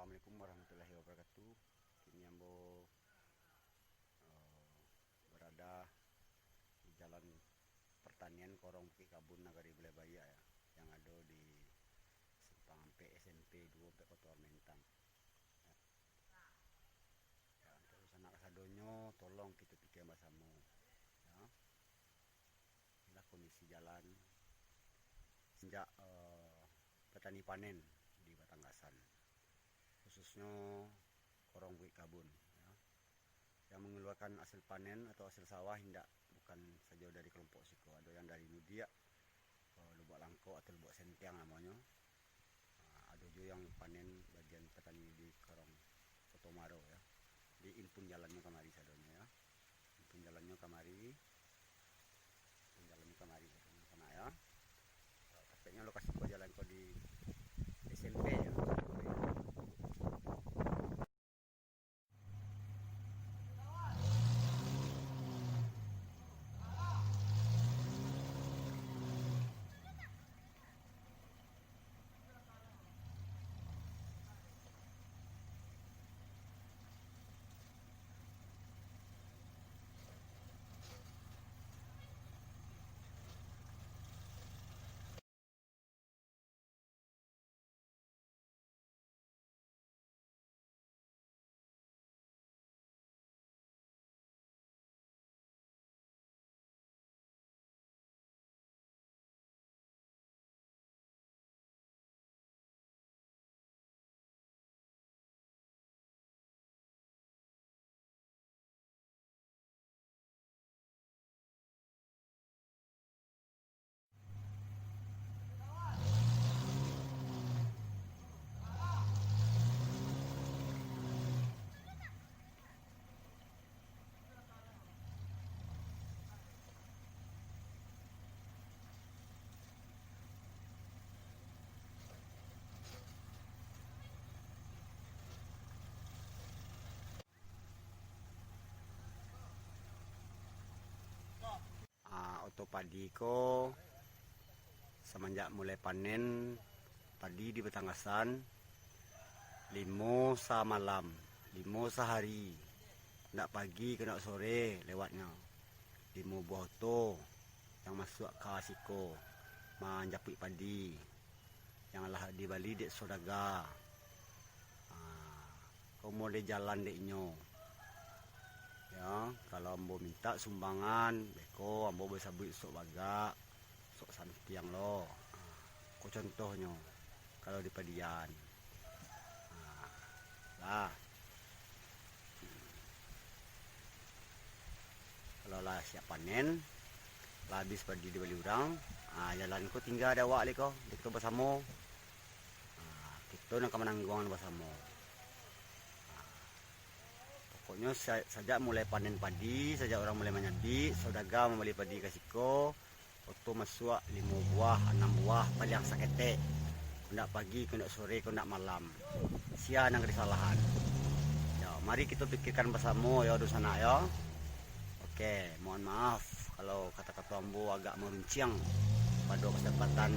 Assalamualaikum warahmatullahi wabarakatuh. Kini Ambo berada di jalan pertanian Korong Bukit Kabun Nagari Belebaya ya, yang ada di Simpang Ampe SMP 2 Kota Mentang. Ya, terus anak sadonyo tolong kita pikir bersama. Ya. Inilah kondisi jalan sejak petani panen di Batanggasan, khususnya Korong Bukit Kabun ya, yang mengeluarkan hasil panen atau hasil sawah bukan saja dari kelompok Siko, ada yang dari Nudia, Lubuk Langko atau Lubuk Sentiang namanya. Ada juga yang panen bagian petani di Korong Sotomaro ya. Di impun jalannya kemari sadonya ya. Impun jalannya kemari sana ya. Tepatnya lokasi jalan kau di SMP ya. Oto padi ko semenjak mulai panen padi di Batanggasan 5 sa malam, 5 sehari, ndak pagi kena sore lewatnya 5 buah oto yang masuk ke Siko menjapui padi yang lah di Bali dek sodaga. Kau mau di jalan deknyo ya, kalau ambo minta sumbangan beko ambo bisa beli sok baga sok santiang lo. Kau contohnya kalau di padian lah kalau lah siap panen lah habis padi di Bali urang, jalan ko tinggal ada awak liko kita bersama, kita nak menanggungan bersama. Pokoknya sejak mulai panen padi, sejak orang mulai menyabi, saudaga membeli padi ke Siko, oto masuk 5 buah, 6 buah, paling sakete. Kendak pagi, kendak sore, kendak malam. Sia nang kesalahan. Ya, mari kita pikirkan bersama ya dosa nak ya. Oke, mohon maaf kalau kata-kata ambo agak meruncing pada kesempatan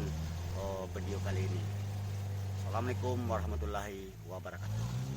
video kali ini. Assalamualaikum warahmatullahi wabarakatuh.